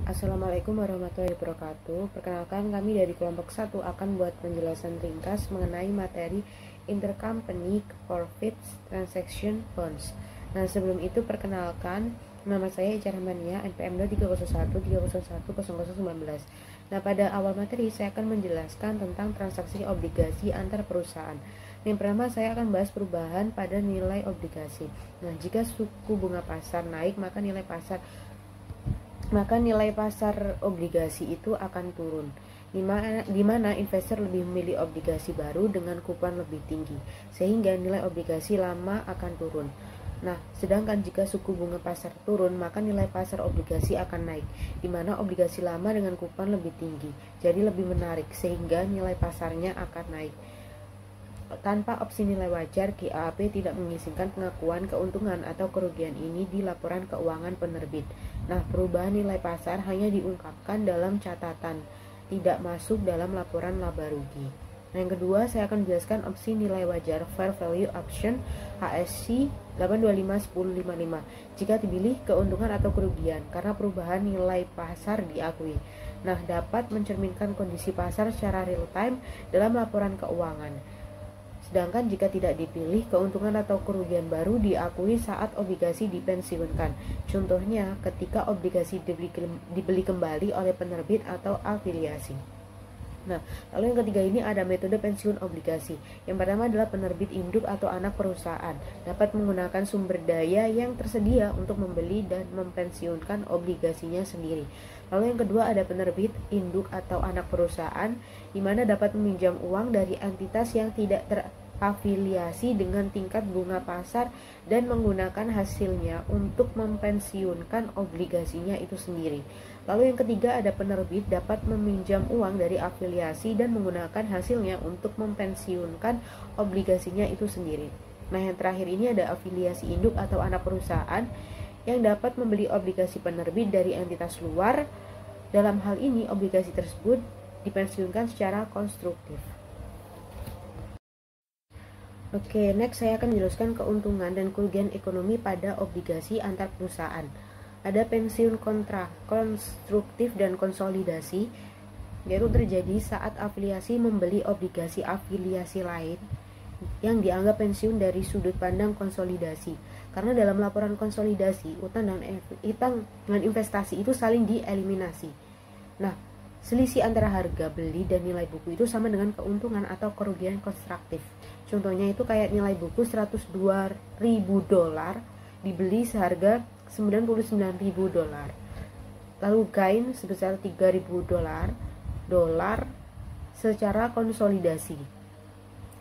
Assalamualaikum warahmatullahi wabarakatuh. Perkenalkan, kami dari kelompok 1 akan buat penjelasan ringkas mengenai materi Intercompany Profits Transaction Bonds. Nah, sebelum itu perkenalkan, nama saya Ica Rahmania, NPM 30130010019. Nah, pada awal materi saya akan menjelaskan tentang transaksi obligasi antar perusahaan. Yang pertama, saya akan bahas perubahan pada nilai obligasi. Nah, jika suku bunga pasar naik, maka nilai pasar obligasi itu akan turun, di mana investor lebih memilih obligasi baru dengan kupon lebih tinggi, sehingga nilai obligasi lama akan turun. Nah, sedangkan jika suku bunga pasar turun, maka nilai pasar obligasi akan naik, di mana obligasi lama dengan kupon lebih tinggi, jadi lebih menarik, sehingga nilai pasarnya akan naik. Tanpa opsi nilai wajar, GAAP tidak mengizinkan pengakuan keuntungan atau kerugian ini di laporan keuangan penerbit. Nah, perubahan nilai pasar hanya diungkapkan dalam catatan, tidak masuk dalam laporan laba rugi. Nah, yang kedua, saya akan menjelaskan opsi nilai wajar Fair Value Option HSC 825-1055 jika dipilih keuntungan atau kerugian karena perubahan nilai pasar diakui. Nah, dapat mencerminkan kondisi pasar secara real time dalam laporan keuangan. Sedangkan jika tidak dipilih, keuntungan atau kerugian baru diakui saat obligasi dipensiunkan. Contohnya, ketika obligasi dibeli kembali oleh penerbit atau afiliasi. Nah, lalu yang ketiga ini ada metode pensiun obligasi. Yang pertama adalah penerbit induk atau anak perusahaan dapat menggunakan sumber daya yang tersedia untuk membeli dan mempensiunkan obligasinya sendiri. Lalu yang kedua ada penerbit induk atau anak perusahaan, di mana dapat meminjam uang dari entitas yang tidak terafiliasi dengan tingkat bunga pasar dan menggunakan hasilnya untuk mempensiunkan obligasinya itu sendiri. Lalu yang ketiga ada penerbit dapat meminjam uang dari afiliasi dan menggunakan hasilnya untuk mempensiunkan obligasinya itu sendiri. Nah, yang terakhir ini ada afiliasi induk atau anak perusahaan yang dapat membeli obligasi penerbit dari entitas luar. Dalam hal ini, obligasi tersebut dipensiunkan secara konstruktif. Oke, next saya akan menjelaskan keuntungan dan kerugian ekonomi pada obligasi antar perusahaan. Ada pensiun konstruktif dan konsolidasi, yaitu terjadi saat afiliasi membeli obligasi afiliasi lain yang dianggap pensiun dari sudut pandang konsolidasi. Karena dalam laporan konsolidasi, utang dan investasi itu saling dieliminasi. Nah, selisih antara harga beli dan nilai buku itu sama dengan keuntungan atau kerugian konstruktif. Contohnya itu kayak nilai buku $102.000 dibeli seharga $99.000. Lalu gain sebesar $3.000 secara konsolidasi.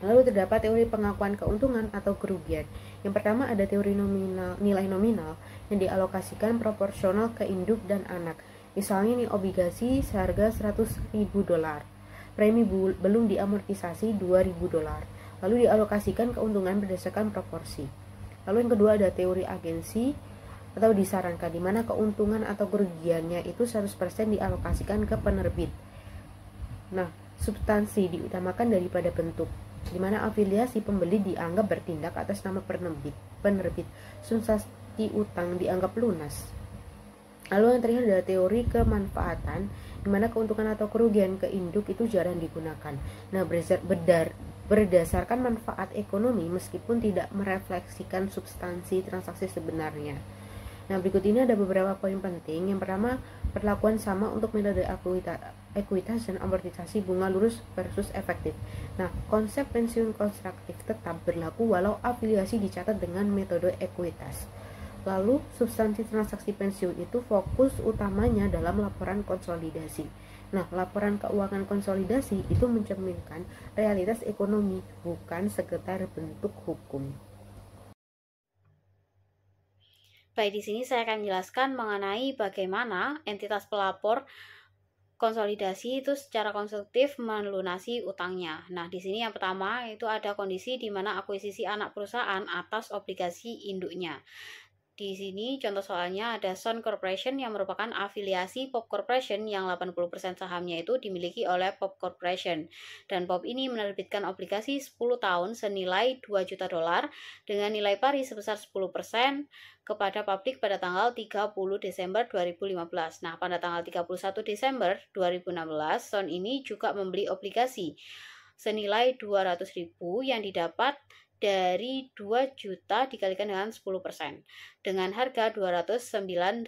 Lalu terdapat teori pengakuan keuntungan atau kerugian. Yang pertama ada teori nilai nominal yang dialokasikan proporsional ke induk dan anak. Misalnya nih obligasi seharga $100.000. Premi belum diamortisasi $2.000. Lalu dialokasikan keuntungan berdasarkan proporsi. Lalu yang kedua ada teori agensi atau disarankan di mana keuntungan atau kerugiannya itu 100% dialokasikan ke penerbit. Nah, substansi diutamakan daripada bentuk, di mana afiliasi pembeli dianggap bertindak atas nama penerbit. Substansi utang dianggap lunas. Lalu yang terakhir adalah teori kemanfaatan, di mana keuntungan atau kerugian ke induk itu jarang digunakan. Nah, berdasarkan manfaat ekonomi meskipun tidak merefleksikan substansi transaksi sebenarnya. Nah, berikut ini ada beberapa poin penting. Yang pertama, perlakuan sama untuk metode ekuitas dan amortisasi bunga lurus versus efektif. Nah, konsep pensiun konstruktif tetap berlaku walau afiliasi dicatat dengan metode ekuitas. Lalu, substansi transaksi pensiun itu fokus utamanya dalam laporan konsolidasi. Nah, laporan keuangan konsolidasi itu mencerminkan realitas ekonomi, bukan sekedar bentuk hukum. Baik, di sini saya akan menjelaskan mengenai bagaimana entitas pelapor konsolidasi itu secara konstruktif melunasi utangnya. Nah, di sini yang pertama itu ada kondisi di mana akuisisi anak perusahaan atas obligasi induknya. Di sini contoh soalnya ada Sun Corporation yang merupakan afiliasi Pop Corporation yang 80% sahamnya itu dimiliki oleh Pop Corporation. Dan Pop ini menerbitkan obligasi 10 tahun senilai 2 juta dolar dengan nilai pari sebesar 10% kepada publik pada tanggal 30 Desember 2015. Nah, pada tanggal 31 Desember 2016, Sun ini juga membeli obligasi senilai 200.000 yang didapat dari 2 juta dikalikan dengan 10% dengan harga 209.000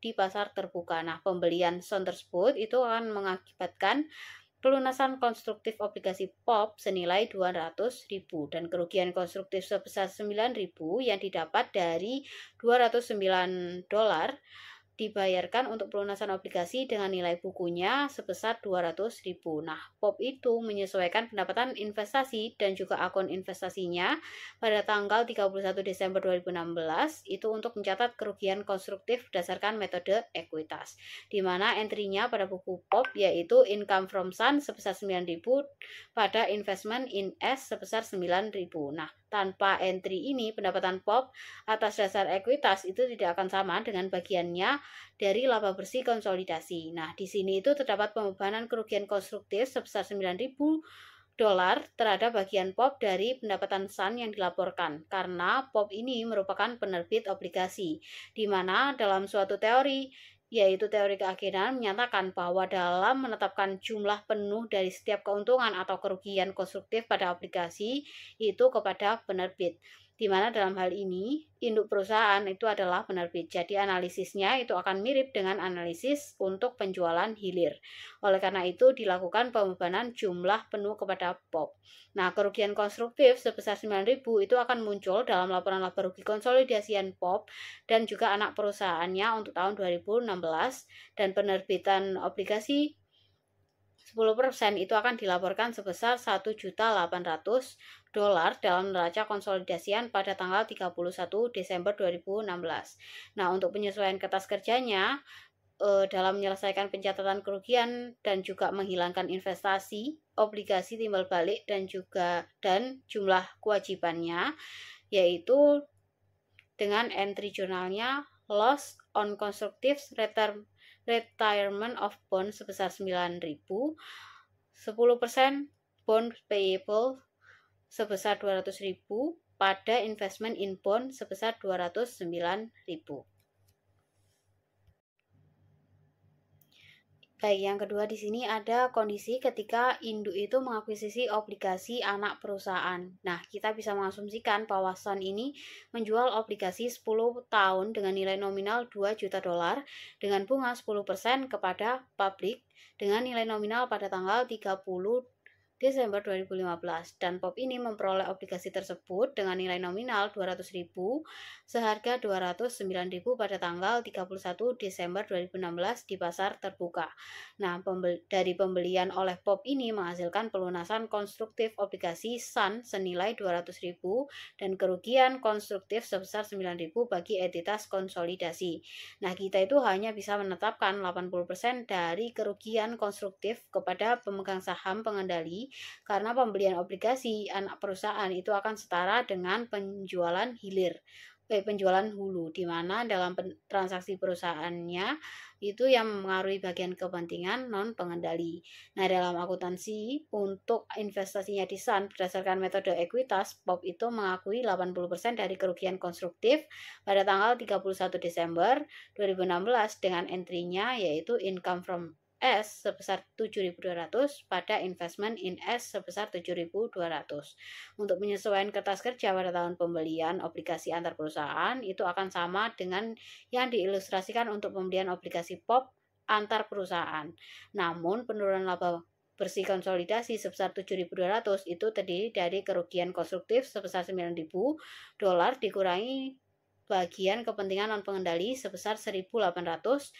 di pasar terbuka. Nah, pembelian Sun tersebut itu akan mengakibatkan pelunasan konstruktif obligasi POP senilai 200.000 dan kerugian konstruktif sebesar 9.000 yang didapat dari 209 dolar dibayarkan untuk pelunasan obligasi dengan nilai bukunya sebesar 200.000. Nah, POP itu menyesuaikan pendapatan investasi dan juga akun investasinya pada tanggal 31 Desember 2016 itu untuk mencatat kerugian konstruktif berdasarkan metode ekuitas, di mana entry-nya pada buku POP yaitu income from Sun sebesar 9.000 pada investment in S sebesar 9.000. Nah, tanpa entry ini pendapatan POP atas dasar ekuitas itu tidak akan sama dengan bagiannya dari laba bersih konsolidasi. Nah, di sini itu terdapat pembebanan kerugian konstruktif sebesar 9.000 dolar terhadap bagian POP dari pendapatan Sun yang dilaporkan karena POP ini merupakan penerbit obligasi, di mana dalam suatu teori yaitu teori keakhiraan menyatakan bahwa dalam menetapkan jumlah penuh dari setiap keuntungan atau kerugian konstruktif pada obligasi itu kepada penerbit, di mana dalam hal ini induk perusahaan itu adalah penerbit. Jadi analisisnya itu akan mirip dengan analisis untuk penjualan hilir. Oleh karena itu dilakukan pembebanan jumlah penuh kepada POP. Nah, kerugian konstruktif sebesar 9.000 itu akan muncul dalam laporan laba rugi konsolidasian POP dan juga anak perusahaannya untuk tahun 2016 dan penerbitan obligasi 10% itu akan dilaporkan sebesar 1.800.000 dolar dalam neraca konsolidasian pada tanggal 31 Desember 2016. Nah, untuk penyesuaian kertas kerjanya dalam menyelesaikan pencatatan kerugian dan juga menghilangkan investasi, obligasi timbal balik dan jumlah kewajibannya yaitu dengan entry jurnalnya loss on constructive retirement of bond sebesar 9.000, 10% bond payable sebesar 200.000 pada investment in bond sebesar 209.000. Baik, yang kedua di sini ada kondisi ketika induk itu mengakuisisi obligasi anak perusahaan. Nah, kita bisa mengasumsikan bahwa Sun ini menjual obligasi 10 tahun dengan nilai nominal 2 juta dolar dengan bunga 10% kepada publik dengan nilai nominal pada tanggal 30 Desember 2015 dan POP ini memperoleh obligasi tersebut dengan nilai nominal 200.000 seharga 209.000 pada tanggal 31 Desember 2016 di pasar terbuka. Nah, dari pembelian oleh POP ini menghasilkan pelunasan konstruktif obligasi Sun senilai 200.000 dan kerugian konstruktif sebesar 9.000 bagi entitas konsolidasi. Nah, kita itu hanya bisa menetapkan 80% dari kerugian konstruktif kepada pemegang saham pengendali karena pembelian obligasi anak perusahaan itu akan setara dengan penjualan penjualan hulu, di mana dalam transaksi perusahaannya itu yang mempengaruhi bagian kepentingan non pengendali. Nah, dalam akuntansi untuk investasinya di Sun berdasarkan metode ekuitas, POP itu mengakui 80% dari kerugian konstruktif pada tanggal 31 Desember 2016 dengan entry-nya yaitu income from S sebesar 7.200 pada investment in S sebesar 7.200. Untuk penyesuaian kertas kerja pada tahun pembelian obligasi antar perusahaan itu akan sama dengan yang diilustrasikan untuk pembelian obligasi POP antar perusahaan. Namun penurunan laba bersih konsolidasi sebesar 7.200 itu terdiri dari kerugian konstruktif sebesar 9.000 dolar dikurangi bagian kepentingan non pengendali sebesar 1.800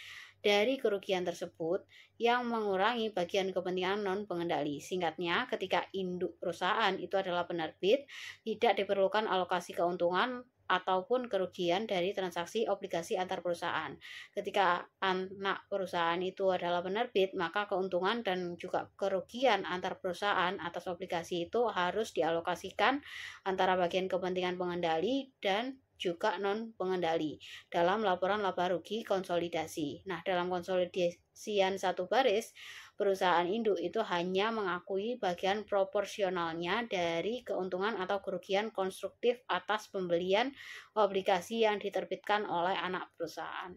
dari kerugian tersebut yang mengurangi bagian kepentingan non pengendali. Singkatnya, ketika induk perusahaan itu adalah penerbit, tidak diperlukan alokasi keuntungan ataupun kerugian dari transaksi obligasi antar perusahaan. Ketika anak perusahaan itu adalah penerbit, maka keuntungan dan juga kerugian antar perusahaan atas obligasi itu harus dialokasikan antara bagian kepentingan pengendali dan juga non-pengendali dalam laporan laba rugi konsolidasi. Nah, dalam konsolidasian satu baris, perusahaan induk itu hanya mengakui bagian proporsionalnya dari keuntungan atau kerugian konstruktif atas pembelian obligasi yang diterbitkan oleh anak perusahaan.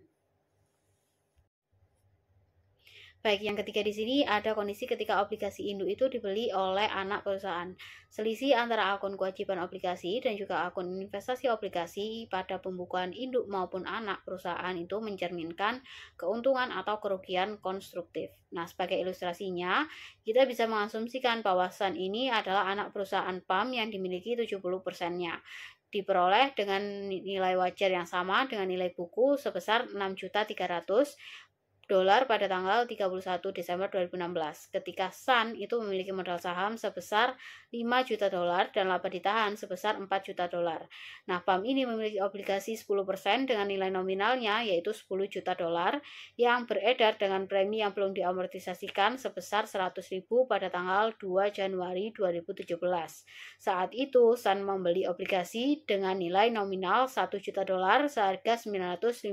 Baik, yang ketiga di sini ada kondisi ketika obligasi induk itu dibeli oleh anak perusahaan. Selisih antara akun kewajiban obligasi dan juga akun investasi obligasi pada pembukuan induk maupun anak perusahaan itu mencerminkan keuntungan atau kerugian konstruktif. Nah, sebagai ilustrasinya, kita bisa mengasumsikan bahwa Sun ini adalah anak perusahaan PAM yang dimiliki 70%-nya. Diperoleh dengan nilai wajar yang sama dengan nilai buku sebesar 6.300.000 dolar pada tanggal 31 Desember 2016 ketika Sun itu memiliki modal saham sebesar 5 juta dolar dan laba ditahan sebesar 4 juta dolar. Nah, PAM ini memiliki obligasi 10% dengan nilai nominalnya yaitu 10 juta dolar yang beredar dengan premi yang belum diamortisasikan sebesar 100.000 pada tanggal 2 Januari 2017. Saat itu Sun membeli obligasi dengan nilai nominal 1 juta dolar seharga 950.000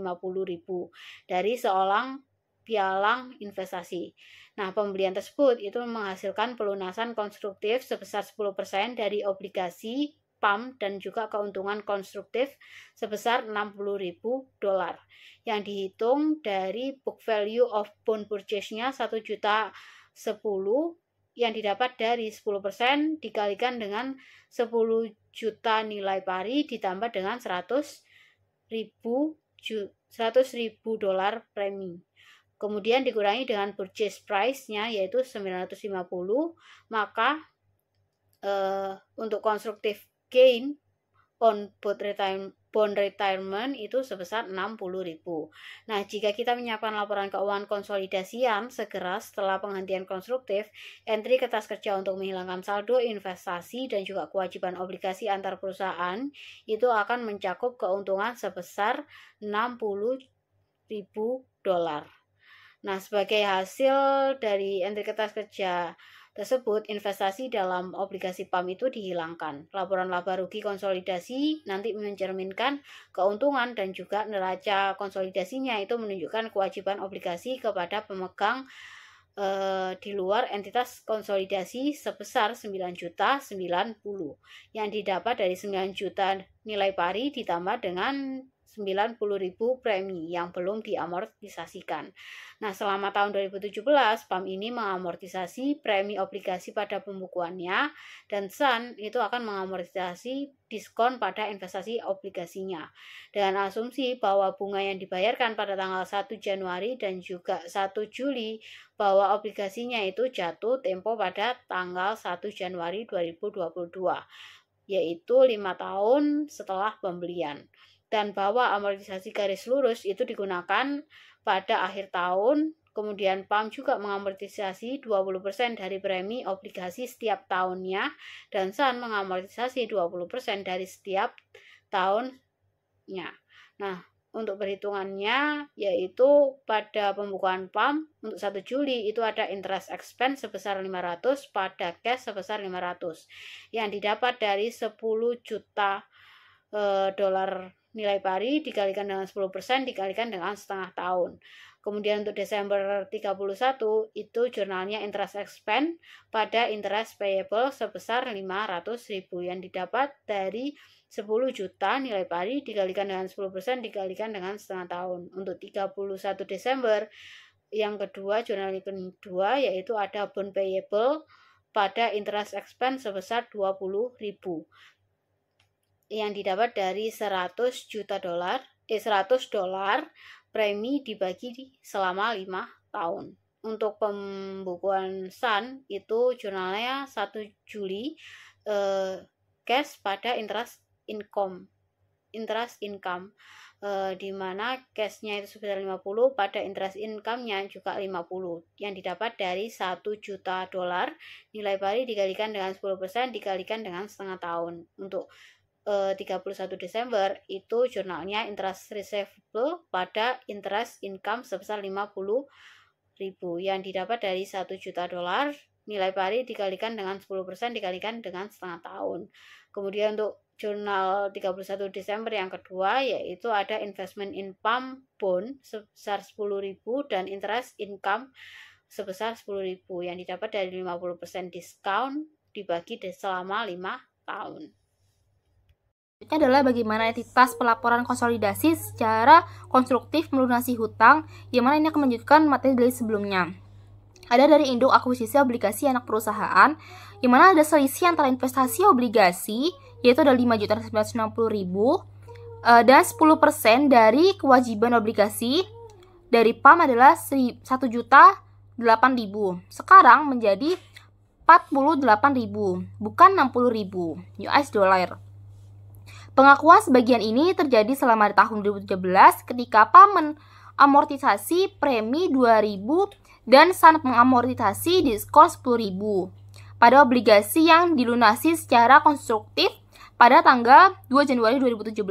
dari seorang pialang investasi. Nah, pembelian tersebut itu menghasilkan pelunasan konstruktif sebesar 10% dari obligasi PAM dan juga keuntungan konstruktif sebesar 60.000 dolar yang dihitung dari book value of bond purchase-nya 1 juta 10 yang didapat dari 10% dikalikan dengan 10 juta nilai pari ditambah dengan 100.000 dolar premi. Kemudian dikurangi dengan purchase price-nya yaitu 950, maka untuk constructive gain on bond retirement itu sebesar 60.000. Nah, jika kita menyiapkan laporan keuangan konsolidasian segera setelah penghentian konstruktif, entry kertas kerja untuk menghilangkan saldo investasi dan juga kewajiban obligasi antar perusahaan itu akan mencakup keuntungan sebesar 60.000 dolar. Nah, sebagai hasil dari entry kertas kerja tersebut, investasi dalam obligasi PAM itu dihilangkan. Laporan laba rugi konsolidasi nanti mencerminkan keuntungan dan juga neraca konsolidasinya itu menunjukkan kewajiban obligasi kepada pemegang di luar entitas konsolidasi sebesar 9.090.000 yang didapat dari 9 juta nilai pari ditambah dengan 90.000 premi yang belum diamortisasikan. Nah, selama tahun 2017, PAM ini mengamortisasi premi obligasi pada pembukuannya dan Sun itu akan mengamortisasi diskon pada investasi obligasinya. Dengan asumsi bahwa bunga yang dibayarkan pada tanggal 1 Januari dan juga 1 Juli bahwa obligasinya itu jatuh tempo pada tanggal 1 Januari 2022, yaitu 5 tahun setelah pembelian. Dan bahwa amortisasi garis lurus itu digunakan pada akhir tahun. Kemudian PAM juga mengamortisasi 20% dari premi obligasi setiap tahunnya dan Sun mengamortisasi 20% dari setiap tahunnya. Nah, untuk perhitungannya yaitu pada pembukuan PAM untuk 1 Juli itu ada interest expense sebesar 500 pada cash sebesar 500 yang didapat dari 10 juta dolar nilai pari dikalikan dengan 10% dikalikan dengan setengah tahun. Kemudian untuk Desember 31 itu jurnalnya interest expense pada interest payable sebesar 500.000 yang didapat dari 10 juta nilai pari dikalikan dengan 10% dikalikan dengan setengah tahun. Untuk 31 Desember yang kedua, jurnal kedua yaitu ada bond payable pada interest expense sebesar 20.000 yang didapat dari 100 dolar premi dibagi selama 5 tahun. Untuk pembukuan Sun itu jurnalnya 1 Juli cash pada interest income di mana cashnya itu sebesar 50 pada interest income-nya juga 50 yang didapat dari 1 juta dolar nilai pari dikalikan dengan 10% dikalikan dengan setengah tahun. Untuk 31 Desember itu jurnalnya interest receivable pada interest income sebesar 50.000 yang didapat dari 1 juta dolar nilai pari dikalikan dengan 10% dikalikan dengan setengah tahun. Kemudian untuk jurnal 31 Desember yang kedua, yaitu ada investment in pump bond sebesar 10.000 dan interest income sebesar 10.000 yang didapat dari 50% diskon dibagi selama 5 tahun. Ini adalah bagaimana entitas pelaporan konsolidasi secara konstruktif melunasi hutang, yang mana ini akan melanjutkan materi dari sebelumnya. Ada dari induk akuisisi obligasi anak perusahaan, yang mana ada selisih antara investasi obligasi, yaitu ada 5.960.000, dan 10% dari kewajiban obligasi dari PAM adalah 1.008.000. Sekarang menjadi 48.000, bukan 60.000 US dollar. Pengakuan sebagian ini terjadi selama tahun 2017 ketika PAM mengamortisasi premi 2.000 dan SAN mengamortisasi diskon 10.000 pada obligasi yang dilunasi secara konstruktif pada tanggal 2 Januari 2017.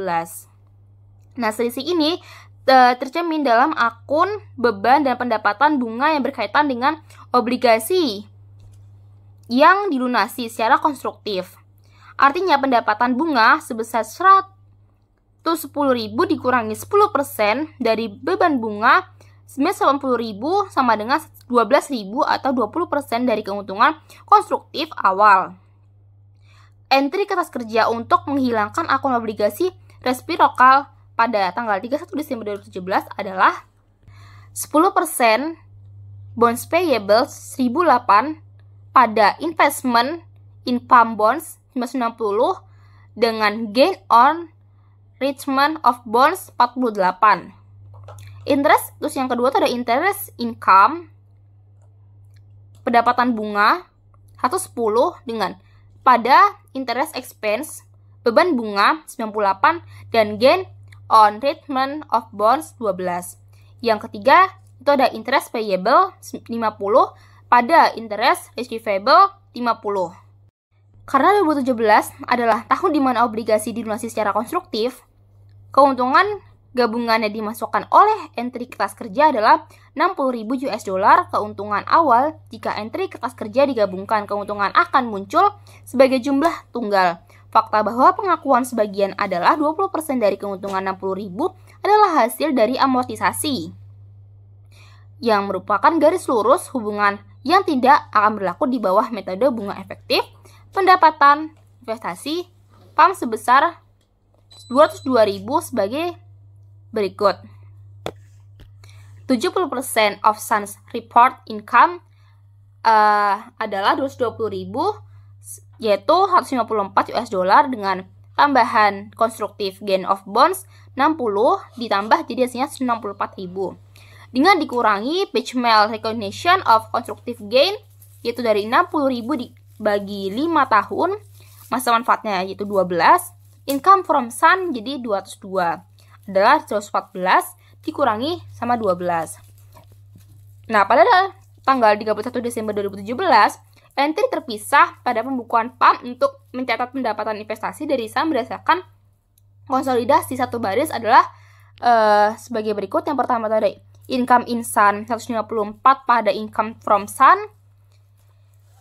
Nah, selisih ini tercermin dalam akun beban dan pendapatan bunga yang berkaitan dengan obligasi yang dilunasi secara konstruktif. Artinya pendapatan bunga sebesar 110.000 dikurangi 10% dari beban bunga 90.000 sama dengan 12.000 atau 20% dari keuntungan konstruktif awal. Entri kertas kerja untuk menghilangkan akun obligasi resiprokal pada tanggal 31 Desember 2017 adalah 10% bonds payable 1.008 pada investment in pump bonds 590 dengan gain on enrichment of bonds 48. Interest, terus yang kedua itu ada interest income, pendapatan bunga 110 dengan pada interest expense, beban bunga 98 dan gain on enrichment of bonds 12. Yang ketiga itu ada interest payable 50 pada interest receivable 50. Karena 2017 adalah tahun di mana obligasi dilunasi secara konstruktif, keuntungan gabungannya dimasukkan oleh entry kertas kerja adalah 60.000 US dollar keuntungan awal. Jika entry kertas kerja digabungkan, keuntungan akan muncul sebagai jumlah tunggal. Fakta bahwa pengakuan sebagian adalah 20% dari keuntungan 60.000 adalah hasil dari amortisasi, yang merupakan garis lurus hubungan yang tidak akan berlaku di bawah metode bunga efektif. Pendapatan investasi PAM sebesar 202.000 sebagai berikut. 70% of SAN's report income adalah 220.000, yaitu 154 US dollar dengan tambahan konstruktif gain of bonds 60 ditambah jadi hasilnya 164.000. Dengan dikurangi benchmark recognition of constructive gain, yaitu dari 60.000 dibagi 5 tahun, masa manfaatnya yaitu 12, income from SAN jadi 202, adalah 114 dikurangi sama 12. Nah, pada tanggal 31 Desember 2017, entry terpisah pada pembukuan PAM untuk mencatat pendapatan investasi dari SAN berdasarkan konsolidasi satu baris adalah sebagai berikut. Yang pertama tadi income in SAN 154 pada income from SAN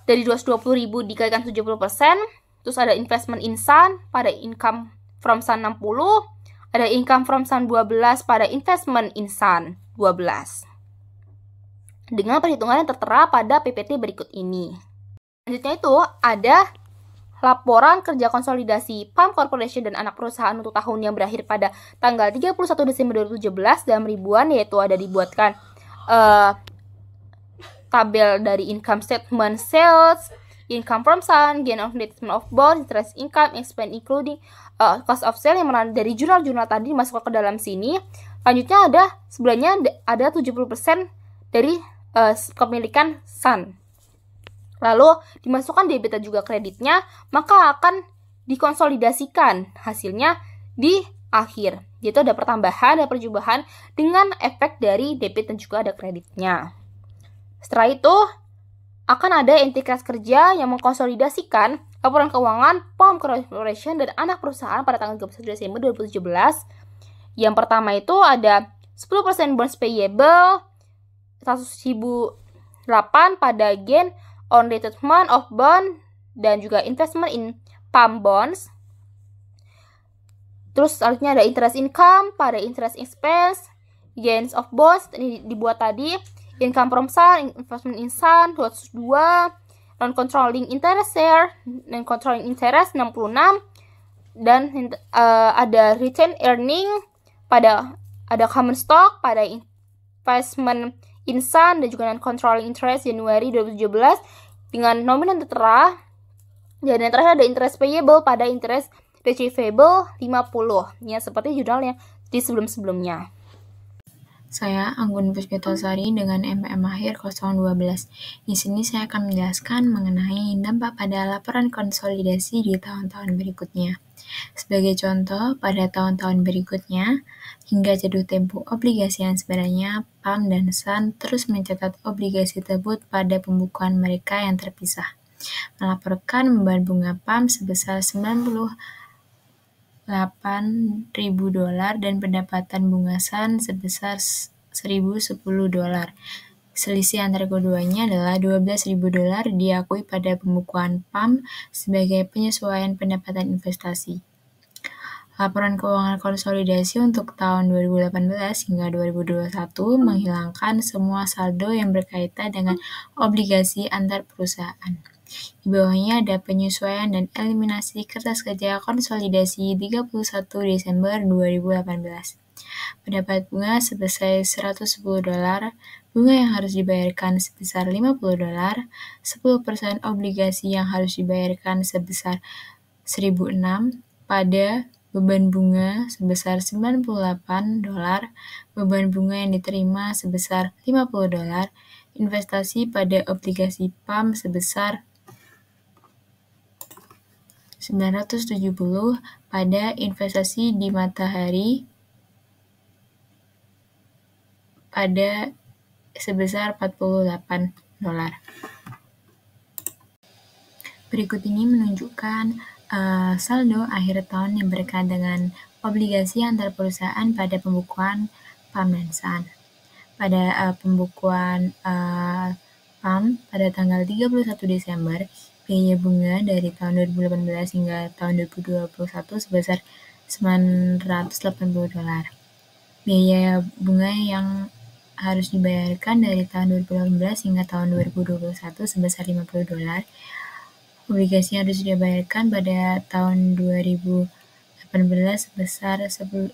dari 220.000 dikalikan 70%. Terus ada investment in SAN pada income from SAN 60, ada income from SAN 12 pada investment in SAN 12. Dengan perhitungan yang tertera pada PPT berikut ini. Selanjutnya itu ada laporan kerja konsolidasi PAM Corporation dan anak perusahaan untuk tahun yang berakhir pada tanggal 31 Desember 2017 dalam ribuan, yaitu ada dibuatkan tabel dari income statement sales, income from SAN, gain on investment of bonds, interest income, expense including cost of sale yang dari jurnal-jurnal tadi dimasukkan ke dalam sini. Selanjutnya ada sebenarnya ada 70% dari kepemilikan SAN. Lalu dimasukkan debit dan juga kreditnya, maka akan dikonsolidasikan hasilnya di akhir. Yaitu ada pertambahan dan perjumpaaan dengan efek dari debit dan juga ada kreditnya. Setelah itu akan ada entitas kerja yang mengkonsolidasikan laporan keuangan PAM Corporation dan anak perusahaan pada tanggal 31 Desember 2017. Yang pertama itu ada 10% bonds payable 100.008 pada gain on retirement of bond dan juga investment in PAM bonds Terus selanjutnya ada interest income, pada interest expense, gains of bonds, ini dibuat tadi, income from sun, investment in sun, 202, non-controlling interest share, non-controlling interest 66, dan ada return earning, pada ada common stock, pada investment in sun, dan juga non-controlling interest Januari 2017 dengan nominal tertera. Dan yang terakhir ada interest payable pada interest receivable 50, ya seperti judulnya di sebelum-sebelumnya. Saya Anggun Puspitosari dengan MPM akhir 012. Di sini saya akan menjelaskan mengenai dampak pada laporan konsolidasi di tahun-tahun berikutnya. Sebagai contoh, pada tahun-tahun berikutnya, hingga jatuh tempo obligasi yang sebenarnya, PAM dan SUN terus mencatat obligasi tersebut pada pembukuan mereka yang terpisah, melaporkan beban bunga PAM sebesar $98.000 dan pendapatan bunga SUN sebesar $1.010. Selisih antara keduanya adalah $12.000 diakui pada pembukuan PAM sebagai penyesuaian pendapatan investasi. Laporan keuangan konsolidasi untuk tahun 2018 hingga 2021 menghilangkan semua saldo yang berkaitan dengan obligasi antar perusahaan. Di bawahnya ada penyesuaian dan eliminasi kertas kerja konsolidasi 31 Desember 2018. Pendapat bunga sebesar $110, bunga yang harus dibayarkan sebesar $50, 10% obligasi yang harus dibayarkan sebesar $1.006, pada beban bunga sebesar $98, beban bunga yang diterima sebesar $50, investasi pada obligasi PAM sebesar $970, pada investasi di matahari pada sebesar $48. Berikut ini menunjukkan saldo akhir tahun yang berkaitan dengan obligasi antar perusahaan pada pembukuan PAM dan SUN. Pada pembukuan PAM pada tanggal 31 Desember, biaya bunga dari tahun 2018 hingga tahun 2021 sebesar $980. Biaya bunga yang harus dibayarkan dari tahun 2018 hingga tahun 2021 sebesar $50. Obligasi yang harus dibayarkan pada tahun 2018 sebesar $10.060,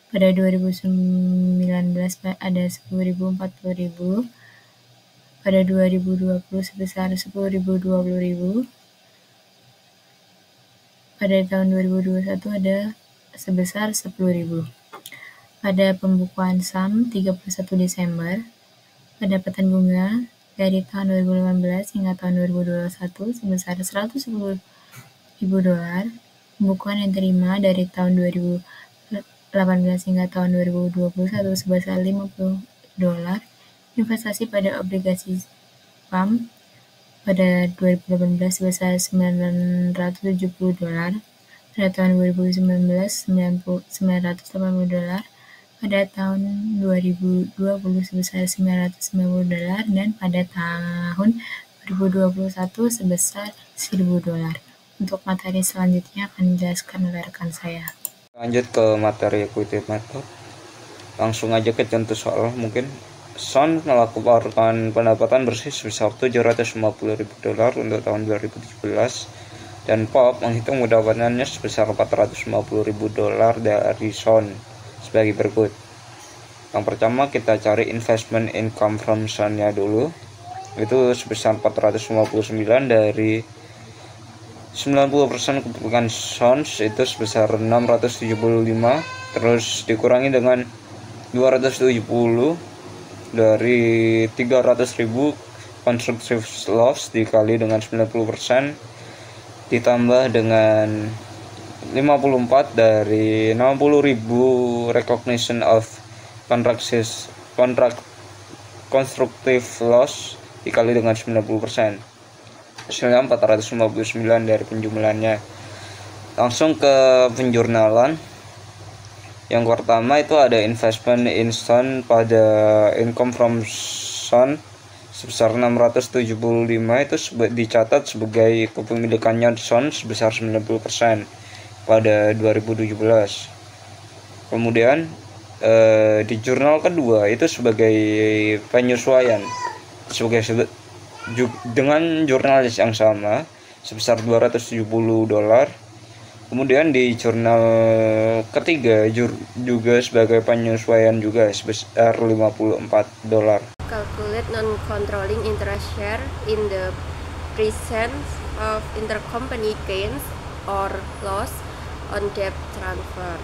pada 2019 ada $10.040, pada 2020 sebesar $10.020, pada tahun 2021 ada sebesar $10.000. Pada pembukuan SUM 31 Desember, pendapatan bunga dari tahun 2018 hingga tahun 2021 sebesar $110.000. Pembukuan yang diterima dari tahun 2018 hingga tahun 2021 sebesar $50. Investasi pada obligasi PAM pada 2018 sebesar $970. Pada tahun 2019 $980. Pada tahun 2020 sebesar $990 dan pada tahun 2021 sebesar $1.000. Untuk materi selanjutnya akan dijelaskan oleh rekan saya. Lanjut ke materi equity method. Langsung aja ke contoh soal. Mungkin SUN melakukan pendapatan bersih sebesar $750.000 untuk tahun 2017 dan POP menghitung pendapatannya sebesar $450.000 dari SUN sebagai berikut. Yang pertama kita cari investment income from SUN-nya dulu. Itu sebesar 459 dari 90% kepemilikan SUN itu sebesar 675, terus dikurangi dengan 270 dari 300.000 constructive loss dikali dengan 90% ditambah dengan 54 dari 60.000 recognition of contract constructive loss dikali dengan 90%. Hasilnya 459 dari penjumlahannya. Langsung ke penjurnalan. Yang pertama itu ada investment in SUN pada income from SUN sebesar 675 itu dicatat sebagai kepemilikannya Son sebesar 90% pada 2017. Kemudian di jurnal kedua itu sebagai penyesuaian dengan jurnalis yang sama sebesar $270. Kemudian di jurnal ketiga juga sebagai penyesuaian juga sebesar $54. Calculate non-controlling interest share in the presence of intercompany gains or loss on debt transfer.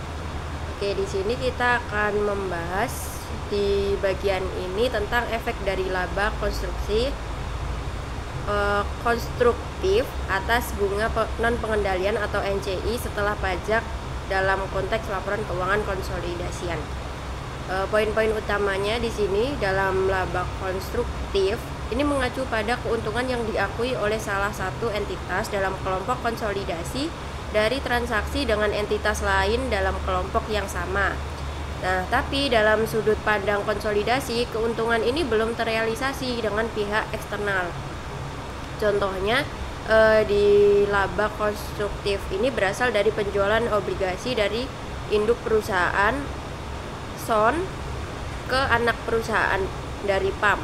Oke, di sini kita akan membahas di bagian ini tentang efek dari laba konstruktif atas bunga non pengendalian atau NCI setelah pajak dalam konteks laporan keuangan konsolidasian. Poin-poin utamanya di sini dalam laba konstruktif ini mengacu pada keuntungan yang diakui oleh salah satu entitas dalam kelompok konsolidasi dari transaksi dengan entitas lain dalam kelompok yang sama. Nah, tapi dalam sudut pandang konsolidasi, keuntungan ini belum terrealisasi dengan pihak eksternal. Contohnya, di laba konstruktif ini berasal dari penjualan obligasi dari induk perusahaan Son ke anak perusahaan dari PAM.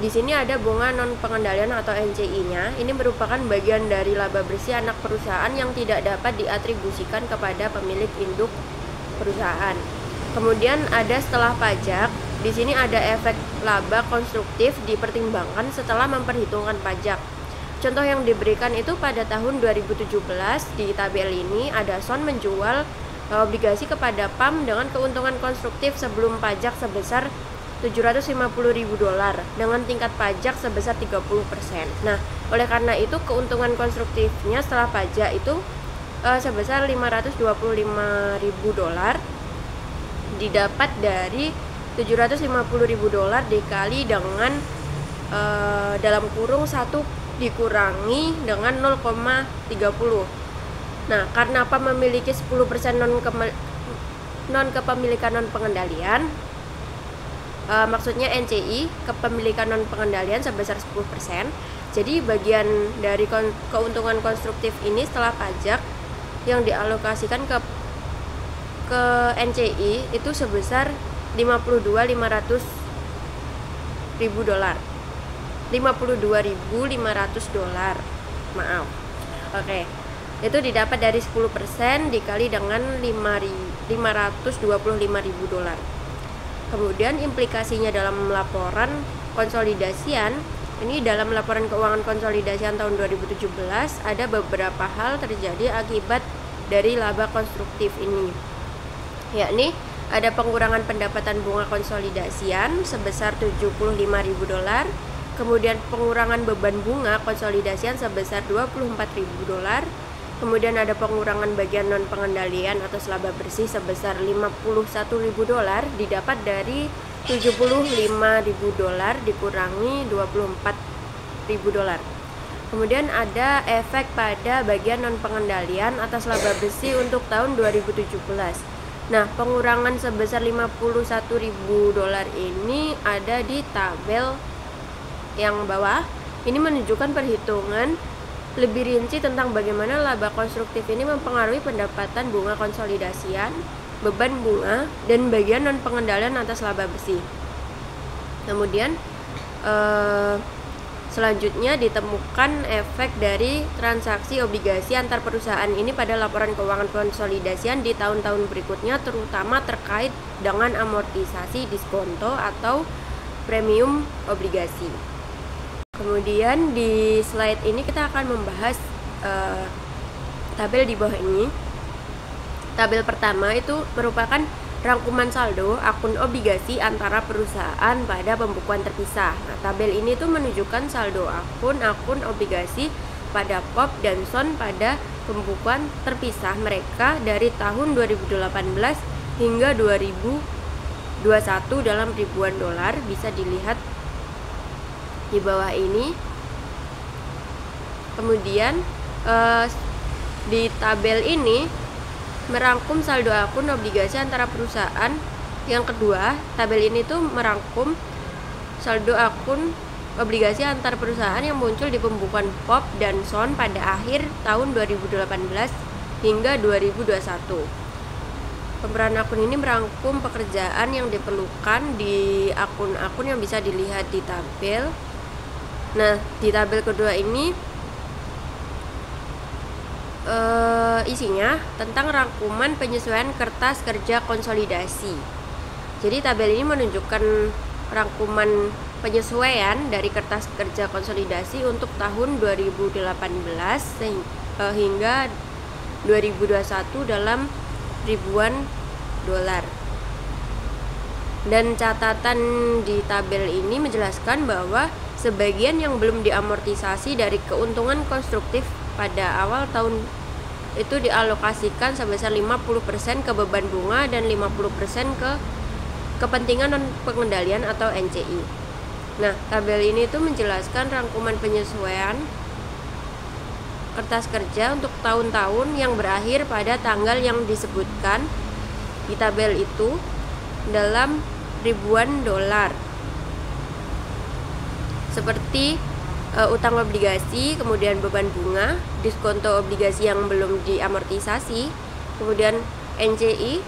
Di sini ada bunga non pengendalian atau NCI-nya. Ini merupakan bagian dari laba bersih anak perusahaan yang tidak dapat diatribusikan kepada pemilik induk perusahaan. Kemudian ada setelah pajak. Di sini ada efek laba konstruktif dipertimbangkan setelah memperhitungkan pajak. Contoh yang diberikan itu pada tahun 2017 di tabel ini ada Son menjual obligasi kepada PAM dengan keuntungan konstruktif sebelum pajak sebesar $750.000 dengan tingkat pajak sebesar 30%. Nah, oleh karena itu keuntungan konstruktifnya setelah pajak itu sebesar $525.000 didapat dari $750.000 dikali dengan dalam kurung 1 dikurangi dengan 0,30. Nah, karena apa memiliki 10% non kepemilikan non pengendalian, maksudnya NCI kepemilikan non pengendalian sebesar 10%. Jadi bagian dari keuntungan konstruktif ini setelah pajak yang dialokasikan ke NCI itu sebesar $52.500. Maaf. Oke. Itu didapat dari 10% dikali dengan $525.000. Kemudian implikasinya dalam laporan konsolidasian, ini dalam laporan keuangan konsolidasian tahun 2017 ada beberapa hal terjadi akibat dari laba konstruktif ini, yakni ada pengurangan pendapatan bunga konsolidasian sebesar $75.000, kemudian pengurangan beban bunga konsolidasian sebesar $24.000, kemudian ada pengurangan bagian non pengendalian atas laba bersih sebesar $51.000 didapat dari $75.000 dikurangi $24.000. Kemudian ada efek pada bagian non pengendalian atas laba bersih untuk tahun 2017. Nah, pengurangan sebesar $51.000 ini ada di tabel yang bawah. Ini menunjukkan perhitungan lebih rinci tentang bagaimana laba konstruktif ini mempengaruhi pendapatan bunga konsolidasian, beban bunga, dan bagian non pengendalian atas laba bersih. Kemudian selanjutnya ditemukan efek dari transaksi obligasi antar perusahaan ini pada laporan keuangan konsolidasian di tahun-tahun berikutnya, terutama terkait dengan amortisasi diskonto atau premium obligasi. Kemudian di slide ini kita akan membahas tabel di bawah ini. Tabel pertama itu merupakan rangkuman saldo akun obligasi antara perusahaan pada pembukuan terpisah. Nah, tabel ini tuh menunjukkan saldo akun obligasi pada POP dan Son pada pembukuan terpisah mereka dari tahun 2018 hingga 2021 dalam ribuan dolar, bisa dilihat di bawah ini. Kemudian di tabel ini merangkum saldo akun obligasi antara perusahaan. Yang kedua, tabel ini tuh merangkum saldo akun obligasi antar perusahaan yang muncul di pembukuan POP dan SON pada akhir tahun 2018 hingga 2021. Pemerahan akun ini merangkum pekerjaan yang diperlukan di akun-akun yang bisa dilihat di tabel. Nah, di tabel kedua ini isinya tentang rangkuman penyesuaian kertas kerja konsolidasi. Jadi tabel ini menunjukkan rangkuman penyesuaian dari kertas kerja konsolidasi untuk tahun 2018 hingga 2021 dalam ribuan dolar. Dan catatan di tabel ini menjelaskan bahwa sebagian yang belum diamortisasi dari keuntungan konstruktif pada awal tahun itu dialokasikan sebesar 50% ke beban bunga dan 50% ke kepentingan non pengendalian atau NCI. Nah, tabel ini itu menjelaskan rangkuman penyesuaian kertas kerja untuk tahun-tahun yang berakhir pada tanggal yang disebutkan di tabel itu dalam ribuan dolar, seperti utang obligasi, kemudian beban bunga, diskonto obligasi yang belum diamortisasi, kemudian NCI,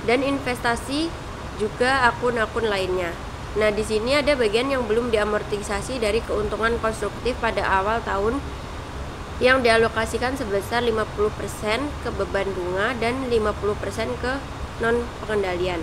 dan investasi, juga akun-akun lainnya. Nah, di sini ada bagian yang belum diamortisasi dari keuntungan konstruktif pada awal tahun yang dialokasikan sebesar 50% ke beban bunga dan 50% ke non pengendalian.